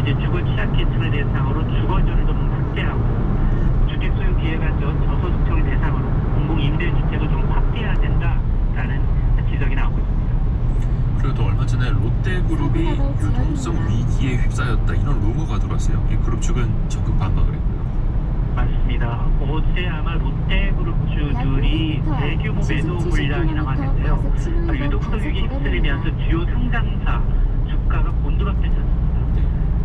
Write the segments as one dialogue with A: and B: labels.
A: 이제 주거 취약계층을 대상으로 주거지를 좀 확대하고 주택 소유 기회가 저소득층을 대상으로 공공 임대주택을 좀 확대해야 된다라는 지적이 나오고 있습니다.
B: 그리고 또 얼마 전에 롯데그룹이 유동성 위기에 휩싸였다 이런 루머가 들어왔어요. 이 그룹 측은 적극 반박을 했고요.
A: 맞습니다. 어제 아마 롯데그룹주들이 대규모 매도 물량이 나왔는데요. 유동성 위기에 휩쓸리면서 주요 상장사 주가가 곤두박질쳤습니다.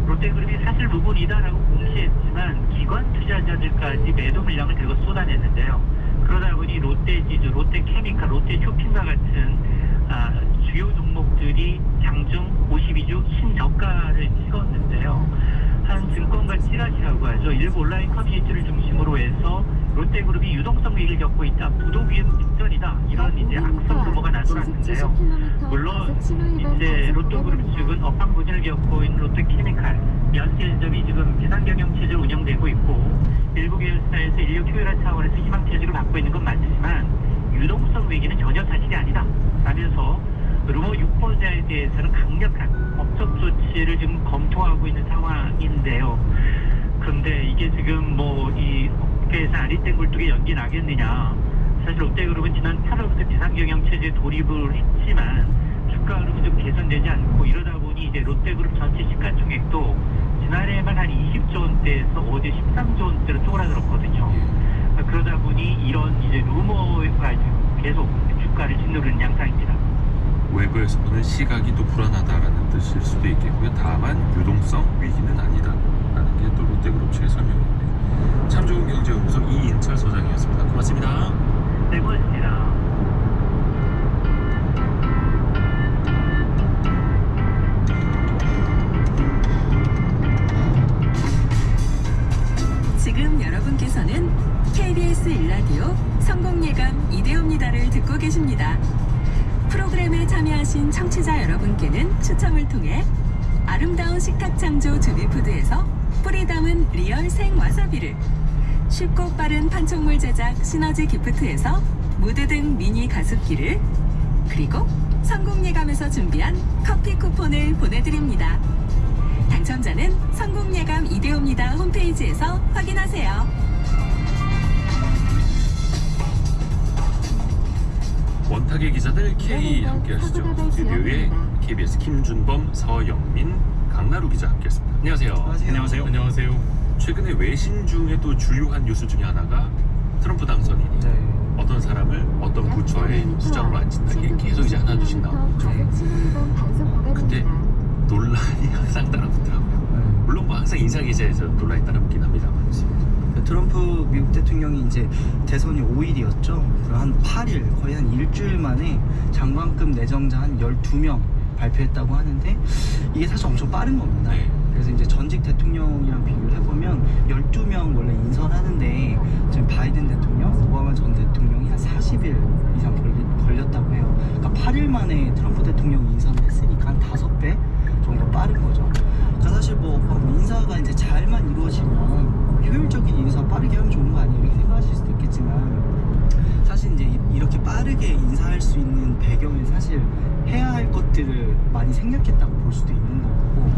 A: 롯데그룹이 사실 무분이다라고 공시했지만 기관 투자자들까지 매도 물량을 들고 쏟아냈는데요. 그러다 보니 롯데지주, 롯데케미칼, 롯데쇼핑과 같은 주요 종목들이 장중 52주 신저가를 찍었는데요. 한 증권가 찌라시라고 하죠. 일부 온라인 커뮤니티를 중심으로 해서 롯데그룹이 유동성 위기를 겪고 있다, 부도 위험 직전이다, 이런 이제 악성 루머가 나돌았는데요. 물론 이제 롯데그룹 측은 업황 부진을 겪고 있는 롯데케미칼, 연세점이 지금 비상경영 체제를 운영되고 있고 일부 계열사에서 인력 효율화 차원에서 희망 체제를 받고 있는 건 맞지만 유동성 위기는 전혀 사실이 아니다 라면서 루머 유포자에 대해서는 강력한 법적 조치를 지금 검토하고 있는 상황인데요. 근데 이게 지금 뭐 이 업계에서 아리땡 굴뚝에 연기 나겠느냐. 사실 롯데그룹은 지난 8월부터 비상경영 체제에 돌입을 했지만 주가 흐름은 좀 개선되지 않고 이러다 보니 이제 롯데그룹 전체 시가총액도 지난해만 한 20조 원대에서 어제 13조 원대로 쪼그라들었거든요. 그러다 보니 이런 이제 루머가 계속 주가를 짓누르는 양상입니다.
B: 외부에서 보는 시각이 또 불안하다라는 뜻일 수도 있겠고요. 다만 유동성 위기는 아니다라는 게 또 롯데그룹 측의 설명인데, 참 좋은 경제연구소 이인철 소장이었습니다. 고맙습니다.
A: 네, 고맙습니다.
C: 지금 여러분께서는 KBS 1라디오 성공예감 이대호입니다를 듣고 계십니다. 프로그램에 참여하신 청취자 여러분께는 추첨을 통해 아름다운 식탁 창조 주비푸드에서 뿌리 담은 리얼 생 와사비를, 쉽고 빠른 판촉물 제작 시너지 기프트에서 무드 등 미니 가습기를, 그리고 성공예감에서 준비한 커피 쿠폰을 보내드립니다. 당첨자는 성공예감 이대호입니다 홈페이지에서 확인하세요.
B: 원탁의 기자들 K 함께 하시죠. 스튜디오에 KBS 김준범, 서영민, 강나루 기자 함께 했습니다. 안녕하세요.
D: 안녕하세요.
B: 안녕하세요. 최근에 외신 중에 또 주요한 뉴스 중에 하나가 트럼프 당선인이 어떤 사람을 어떤 부처에 부장으로 앉힌다, 이게 계속 이제 하나둘씩 나오죠. 근데 논란이 항상 따라붙더라고요. 물론 뭐 항상 인사기자에서 논란이 따라붙긴 합니다만.
D: 트럼프 미국 대통령이 이제 대선이 5일이었죠. 한 8일, 거의 한 일주일 만에 장관급 내정자 한 12명 발표했다고 하는데 이게 사실 엄청 빠른 겁니다. 그래서 이제 전직 대통령이랑 비교를 해보면 12명 원래 인선하는데 지금 바이든 대통령, 오바마 전 대통령이 한 40일 이상 걸렸다고 해요. 그러니까 8일 만에 트럼프 대통령이 인선을 했으니까 한 5배 정도 빠른 거죠. 그러니까 사실 뭐 인사가 이제 잘만 이루어지면 효율적인 인사 빠르게 하면 좋은 거 아니에요? 이렇게 생각하실 수도 있겠지만 사실 이제 이렇게 빠르게 인사할 수 있는 배경에 사실 해야 할 것들을 많이 생략했다고 볼 수도 있는 거고,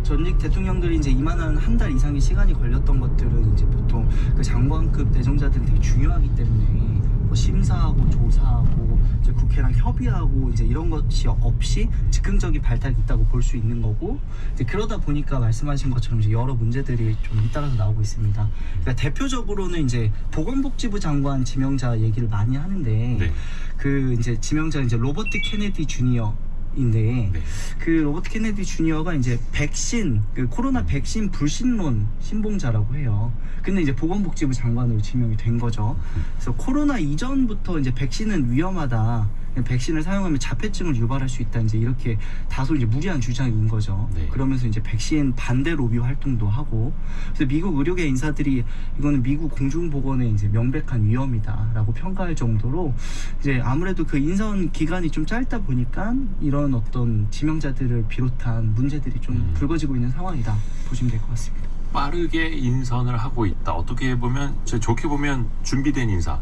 D: 전직 대통령들이 이제 이만한 한 달 이상의 시간이 걸렸던 것들은 이제 보통 그 장관급 내정자들이 되게 중요하기 때문에 뭐 심사하고 조사하고 이제 국회랑 협의하고 이제 이런 것이 없이 즉흥적인 발탁이 있다고 볼 수 있는 거고, 이제 그러다 보니까 말씀하신 것처럼 이제 여러 문제들이 좀 잇따라서 나오고 있습니다. 그러니까 대표적으로는 이제 보건복지부 장관 지명자 얘기를 많이 하는데 그 이제 지명자 이제 로버트 케네디 주니어 인데 그 로버트 케네디 주니어가 이제 백신, 그 코로나 백신 불신론 신봉자라고 해요. 근데 이제 보건복지부 장관으로 지명이 된 거죠. 그래서 코로나 이전부터 이제 백신은 위험하다, 백신을 사용하면 자폐증을 유발할 수 있다, 이제 이렇게 다소 이제 무리한 주장인 거죠. 그러면서 이제 백신 반대 로비 활동도 하고, 그래서 미국 의료계 인사들이 이거는 미국 공중보건의 이제 명백한 위험이다라고 평가할 정도로 이제 아무래도 그 인선 기간이 좀 짧다 보니까 이런 어떤 지명자들을 비롯한 문제들이 좀 불거지고 있는 상황이다 보시면 될 것 같습니다.
B: 빠르게 인선을 하고 있다. 어떻게 보면, 좋게 보면 준비된 인사.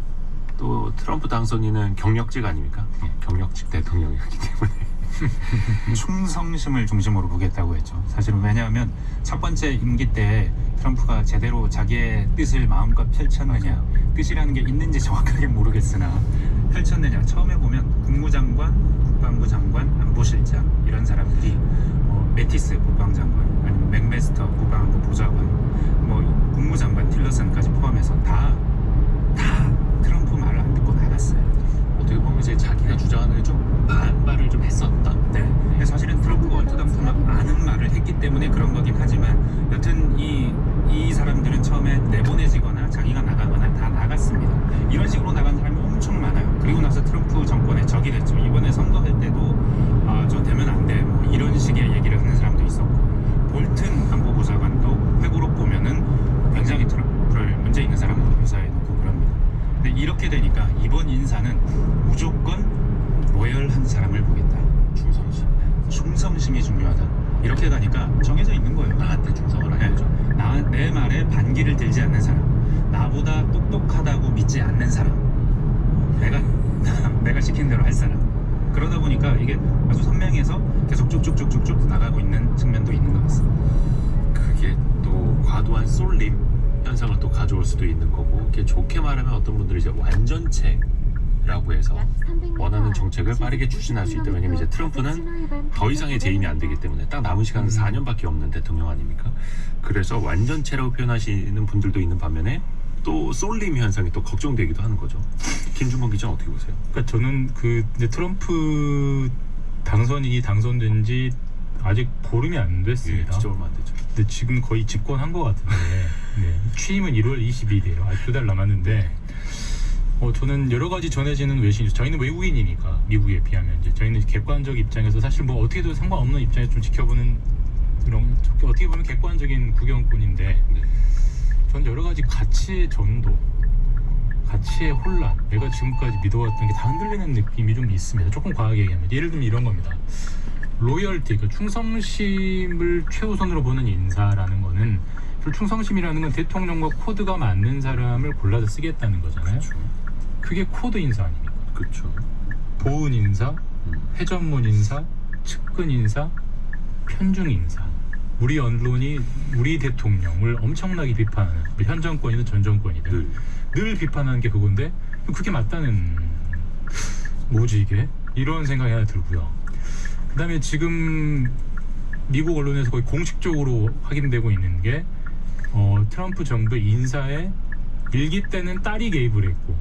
B: 또 트럼프 당선인은 경력직 아닙니까? 경력직 대통령이기 때문에
E: 충성심을 중심으로 보겠다고 했죠. 사실은 왜냐하면 첫 번째 임기 때 트럼프가 제대로 자기의 뜻을 마음껏 펼쳤느냐, 뜻이라는 게 있는지 정확하게 모르겠으나 펼쳤느냐. 처음에 보면 국무장관, 국방부 장관, 안보실장 이런 사람들이 매티스 국방장관, 아니면 맥메스터 국방부 보좌관, 국무장관 틸러슨까지 포함해서 다 트럼프 말을 안 듣고 나갔어요.
B: 어떻게 보면 이제 자기가 주장하는 게 좀 반발을 좀 했었다.
E: 네. 근데 사실은 트럼프가 얼토당토 아는 말을 했기 때문에 그런 거긴 하지만 여튼 이 사람들은 처음에 내보내지거나 자기가 나가거나 다 나갔습니다. 이런 식으로 나간 사람이 엄청 많아요. 그리고 나서 트럼프 정권에 적이 됐죠. 이번에 선거할 때도 저 되면 안 돼. 이런 식의 얘기를 하는 사람도 있었고, 볼튼 안보보좌관도 회고록 보면은 굉장히 트럼프를 문제 있는 사람으로 묘사해 놓고 그럽니다. 근데 이렇게 되니까 이번 인사는 무조건 로열한 사람을 보겠다. 충성심이 중요하다. 이렇게 가니까 정해져 있는 거예요.
B: 나한테 충성을 하겠죠.
E: 내 말에 반기를 들지 않는 사람, 나보다 똑똑하다고 믿지 않는 사람, 내가 시킨 대로 할 사람. 그러다 보니까 이게 아주 선명해서 계속 쭉쭉쭉쭉쭉 나가고 있는 측면도 있는 것 같습니다.
B: 그게 또 과도한 쏠림 현상을 또 가져올 수도 있는 거고, 이렇게 좋게 말하면 어떤 분들이 이제 완전체라고 해서 원하는 정책을 빠르게 추진할 수 있다. 왜냐면 이제 트럼프는 더 이상의 재임이 안 되기 때문에 딱 남은 시간은 4년밖에 없는 대통령 아닙니까? 그래서 완전체라고 표현하시는 분들도 있는 반면에 또 쏠림 현상이 또 걱정되기도 하는 거죠. 김준범 기자는 어떻게 보세요?
F: 그러니까 저는 이제 트럼프 당선인이 당선된 지 아직 보름이 안 됐습니다.
B: 진짜 얼마 안 되죠.
F: 근데 지금 거의 집권한 것 같은데 취임은 1월 20일이에요. 아직 2달 남았는데 저는 여러 가지 전해지는 외신, 저희는 외국인이니까 미국에 비하면 이제 저희는 객관적 입장에서 사실 어떻게도 상관없는 입장에서 좀 지켜보는 그런, 어떻게 보면 객관적인 구경꾼인데 저는 여러 가지 가치의 전도, 가치의 혼란, 내가 지금까지 믿어왔던 게 다 흔들리는 느낌이 좀 있습니다. 조금 과하게 얘기하면 예를 들면 이런 겁니다. 로열티, 그러니까 충성심을 최우선으로 보는 인사라는 거는, 충성심이라는 건 대통령과 코드가 맞는 사람을 골라서 쓰겠다는 거잖아요.
B: 그렇죠.
F: 그게 코드 인사 아닙니까?
B: 그렇죠.
F: 보은 인사, 회전문 인사, 측근 인사, 편중 인사. 우리 언론이 우리 대통령을 엄청나게 비판하는, 현 정권이든 전 정권이든 늘 비판하는 게 그건데, 그게 맞다는, 뭐지 이게? 이런 생각이 하나 들고요. 그 다음에 지금 미국 언론에서 거의 공식적으로 확인되고 있는 게 트럼프 정부의 인사에 1기 때는 딸이 개입을 했고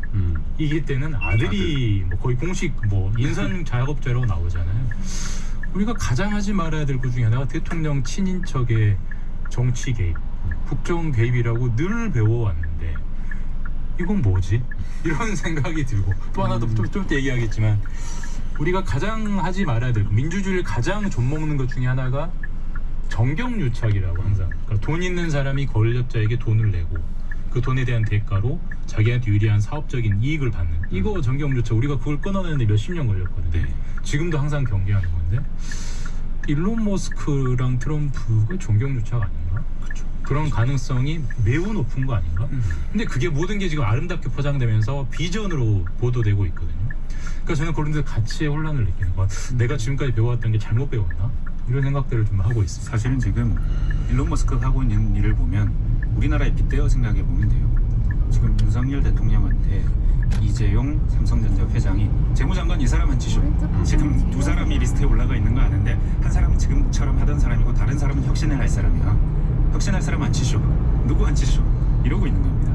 F: 2기 때는 아들이 거의 공식 인선 작업자라고 나오잖아요. 우리가 가장 하지 말아야 될 것 중에 하나가 대통령 친인척의 정치 개입, 국정 개입이라고 늘 배워왔는데 이건 뭐지? 이런 생각이 들고, 또 하나 좀 이따 얘기하겠지만 우리가 가장 하지 말아야 될, 민주주의를 가장 좀먹는 것 중에 하나가 정경유착이라고 항상, 그러니까 돈 있는 사람이 권력자에게 돈을 내고 그 돈에 대한 대가로 자기한테 유리한 사업적인 이익을 받는, 이거 정경유착, 우리가 그걸 끊어내는데 몇십 년 걸렸거든요. 지금도 항상 경계하는 건데, 일론 머스크랑 트럼프가 정경유착 아닌가? 그쵸. 그런 가능성이 매우 높은 거 아닌가? 근데 그게 모든 게 지금 아름답게 포장되면서 비전으로 보도되고 있거든요. 그러니까 저는 그런 데서 가치의 혼란을 느끼는 거, 내가 지금까지 배워왔던 게 잘못 배웠나? 이런 생각들을 좀 하고 있습니다.
E: 사실은 지금 일론 머스크가 하고 있는 일을 보면 우리나라에 빗대어 생각해 보면 돼요. 지금 윤석열 대통령한테 이재용 삼성전자 회장이 재무장관 이 사람 안 치쇼. 지금 두 사람이 리스트에 올라가 있는 거 아는데 한 사람은 지금처럼 하던 사람이고 다른 사람은 혁신을 할 사람이야. 혁신할 사람 안 치쇼. 누구 안 치쇼. 이러고 있는 겁니다.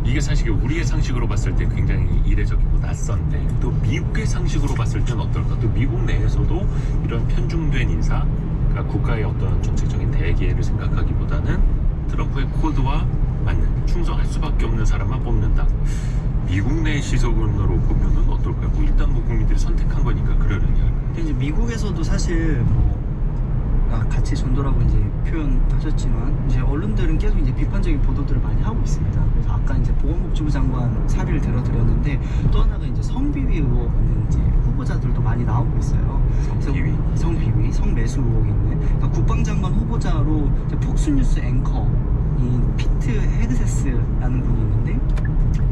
B: 이게 사실 우리의 상식으로 봤을 때 굉장히 이례적이고 낯선데, 또 미국의 상식으로 봤을 때는 어떨까? 또 미국 내에서도 이런 편중된 인사, 그러니까 국가의 어떤 정책적인 대계를 생각하기보다는 트럼프의 코드와 맞는, 충성할 수밖에 없는 사람만 뽑는다. 미국 내 시선으로 보면은 어떨까요? 일단 국민들이 선택한 거니까 그러려니 할까요?
D: 근데 이제 미국에서도 사실 가치 전도라고 이제 표현하셨지만, 이제 언론들은 계속 이제 비판적인 보도들을 많이 하고 있습니다. 그래서 아까 이제 보건복지부 장관 사례를 들어드렸는데, 또 하나가 이제 성비위 의혹 있는 이제 후보자들도 많이 나오고 있어요. 성비위, 성매수 의혹 있는. 그러니까 국방장관 후보자로 이제 폭스뉴스 앵커인 피트 헤그세스라는 분이 있는데,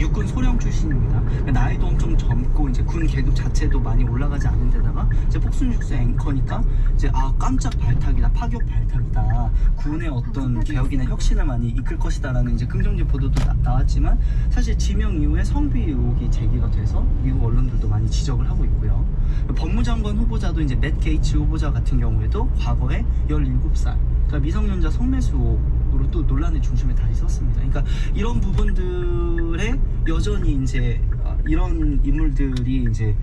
D: 육군 소령 출신입니다. 그러니까 나이도 엄청 젊고 이제 군 계급 자체도 많이 올라가지 않은 데다가 이제 학술 뉴스 앵커니까 이제 깜짝 발탁이다, 파격 발탁이다, 군의 어떤 개혁이나 혁신을 많이 이끌 것이다라는 이제 긍정적 보도도 나왔지만 사실 지명 이후에 성비 의혹이 제기가 돼서 미국 언론들도 많이 지적을 하고 있고요. 법무장관 후보자도 이제 맷 게이츠 후보자 같은 경우에도 과거에 17살, 그러니까 미성년자 성매수 의혹으로 또 논란의 중심에 다 있었습니다. 그러니까 이런 부분들에 여전히 이제 이런 인물들이 이제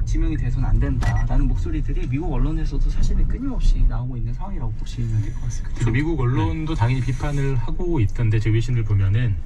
D: 지명이 돼서는 안 된다라는 목소리들이 미국 언론에서도 사실은 끊임없이 나오고 있는 상황이라고 보시면 될 것 같습니다.
F: 미국 언론도 당연히 비판을 하고 있던데 제 외신을 보면은